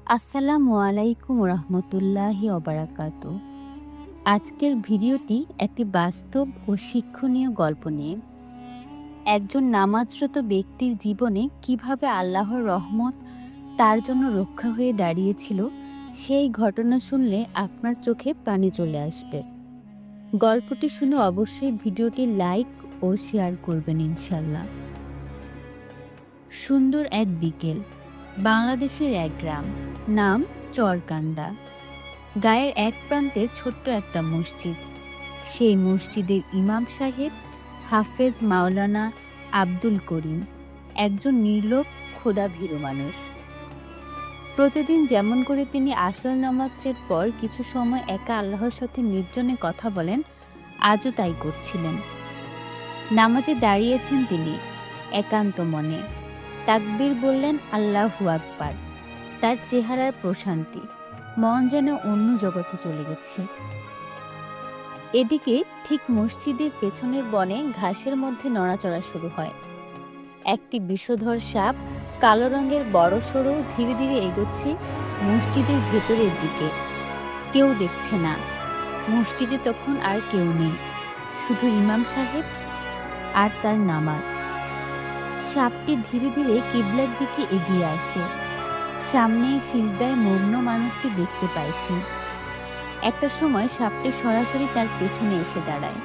আসসালামু আলাইকুম রহমতুল্লাহি অবরাকাতু। আজকের ভিডিওটি একটি বাস্তব ও শিক্ষণীয় গল্প নিয়ে। একজন নামাজরত ব্যক্তির জীবনে কিভাবে আল্লাহর রহমত তার জন্য রক্ষা হয়ে দাঁড়িয়েছিল, সেই ঘটনা শুনলে আপনার চোখে পানি চলে আসবে। গল্পটি শুনে অবশ্যই ভিডিওটি লাইক ও শেয়ার করবেন ইনশাল্লাহ। সুন্দর এক বিকেল, বাংলাদেশের এক গ্রাম, নাম চরকান্দা। গায়ের এক প্রান্তে ছোট্ট একটা মসজিদ। সেই মসজিদের ইমাম সাহেব হাফেজ মাওলানা আব্দুল করিম, একজন নির্লোভ খোদাভীরু মানুষ। প্রতিদিন যেমন করে তিনি আসর নামাজের পর কিছু সময় একা আল্লাহর সাথে নির্জনে কথা বলেন, আজও তাই করছিলেন। নামাজে দাঁড়িয়েছেন তিনি একান্ত মনে, তাকবীর বললেন, আল্লাহু আকবার। তার চেহারার প্রশান্তি, মন যেন অন্য জগতে চলে গেছে। এদিকে ঠিক মসজিদের পেছনের বনে ঘাসের মধ্যে নড়াচড়া শুরু হয়। একটি বিষধর সাপ, কালো রঙের বড় সড়ো, ধীরে ধীরে এগোচ্ছে মসজিদের ভেতরের দিকে। কেউ দেখছে না। মসজিদে তখন আর কেউ নেই, শুধু ইমাম সাহেব আর তার নামাজ। সাপটি ধীরে ধীরে কিবলার দিকে এগিয়ে আসে। সামনে সিজদায় মগ্ন মানুষটি দেখতে পায় সে। একটা সময় সাপটি সরাসরি তার পেছনে এসে দাঁড়ায়,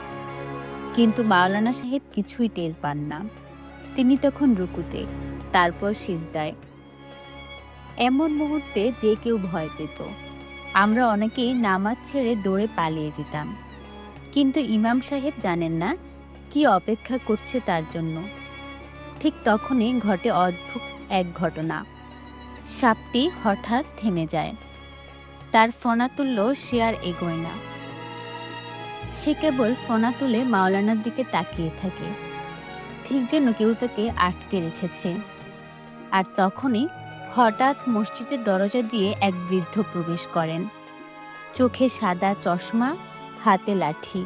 কিন্তু মাওলানা সাহেব কিছুই টের পান না। তিনি তখন রুকুতে, তারপর সিজদায়। এমন মুহূর্তে যে কেউ ভয় পেত। আমরা অনেকেই নামাজ ছেড়ে দৌড়ে পালিয়ে যেতাম, কিন্তু ইমাম সাহেব জানেন না কি অপেক্ষা করছে তার জন্য। ঠিক তখনই ঘটে অদ্ভুত এক ঘটনা। সাপটি হঠাৎ থেমে যায়। তার ফনা তুলল, সে আর এগোয় না। সে কেবল ফনা তুলে মাওলানার দিকে তাকিয়ে থাকে, ঠিক যেন কেউ তাকে আটকে রেখেছে। আর তখনই হঠাৎ মসজিদের দরজা দিয়ে এক বৃদ্ধ প্রবেশ করেন। চোখে সাদা চশমা, হাতে লাঠি।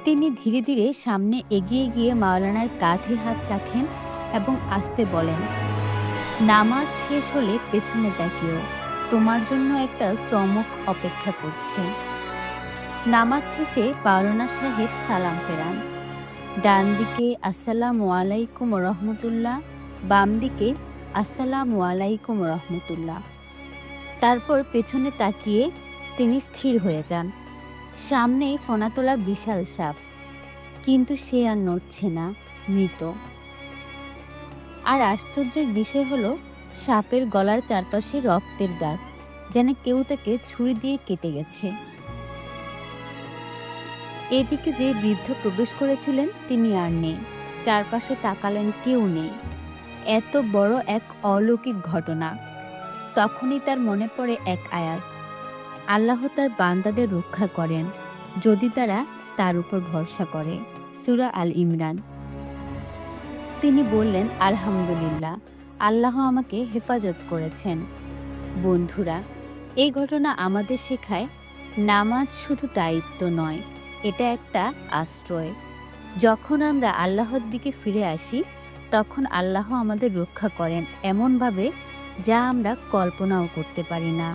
তিনি ধীরে ধীরে সামনে এগিয়ে গিয়ে মাওলানার কাঁধে হাত রাখেন এবং আস্তে বলেন, নামাজ শেষ হলে পেছনে তাকিও, তোমার জন্য একটা চমক অপেক্ষা করছে। নামাজ শেষে মাওলানা সাহেব সালাম ফেরান। ডান দিকে আসসালামু আলাইকুম রহমতুল্লাহ, বাম দিকে আসসালামু আলাইকুম রহমতুল্লাহ। তারপর পেছনে তাকিয়ে তিনি স্থির হয়ে যান। সামনেই ফনা তোলা বিশাল সাপ, কিন্তু সে আর নড়ছে না, মৃত। আর আশ্চর্যের বিষয় হলো, সাপের গলার চারপাশে রক্তের দাগ, যেন কেউ তাকে ছুরি দিয়ে কেটে গেছে। এদিকে যে বৃদ্ধ প্রবেশ করেছিলেন তিনি আর নেই। চারপাশে তাকালেন, কেউ নেই। এত বড় এক অলৌকিক ঘটনা। তখনই তার মনে পড়ে এক আয়াত, আল্লাহ তার বান্দাদের রক্ষা করেন যদি তারা তার উপর ভরসা করে। সূরা আল ইমরান। তিনি বললেন, আলহামদুলিল্লাহ, আল্লাহ আমাকে হেফাজত করেছেন। বন্ধুরা, এই ঘটনা আমাদের শেখায়, নামাজ শুধু দায়িত্ব নয়, এটা একটা আশ্রয়। যখন আমরা আল্লাহর দিকে ফিরে আসি, তখন আল্লাহ আমাদের রক্ষা করেন এমনভাবে যা আমরা কল্পনাও করতে পারি না।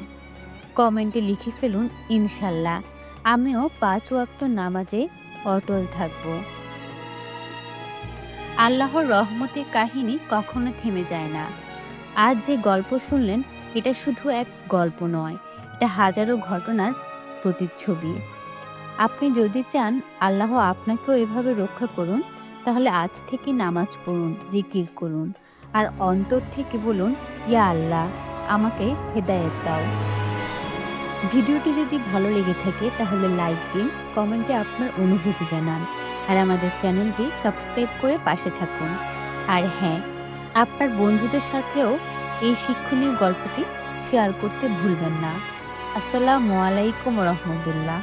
কমেন্টে লিখে ফেলুন, ইনশাল্লাহ আমিও 5 ওয়াক্ত নামাজে অটল থাকব। আল্লাহর রহমতের কাহিনী কখনো থেমে যায় না। আজ যে গল্প শুনলেন, এটা শুধু এক গল্প নয়, এটা হাজারো ঘটনার প্রতিচ্ছবি। আপনি যদি চান আল্লাহ আপনাকেও এভাবে রক্ষা করুন, তাহলে আজ থেকে নামাজ পড়ুন, জিকির করুন, আর অন্তর থেকে বলুন, ইয়া আল্লাহ, আমাকে হেদায়েত দাও। ভিডিওটি যদি ভালো লেগে থাকে তাহলে লাইক দিন, কমেন্টে আপনার অনুভূতি জানান, আর আমাদের চ্যানেলটি সাবস্ক্রাইব করে পাশে থাকুন। আর হ্যাঁ, আপনার বন্ধুদের সাথেও এই শিক্ষণীয় গল্পটি শেয়ার করতে ভুলবেন না। আসসালামু আলাইকুম রহমতুল্লাহ।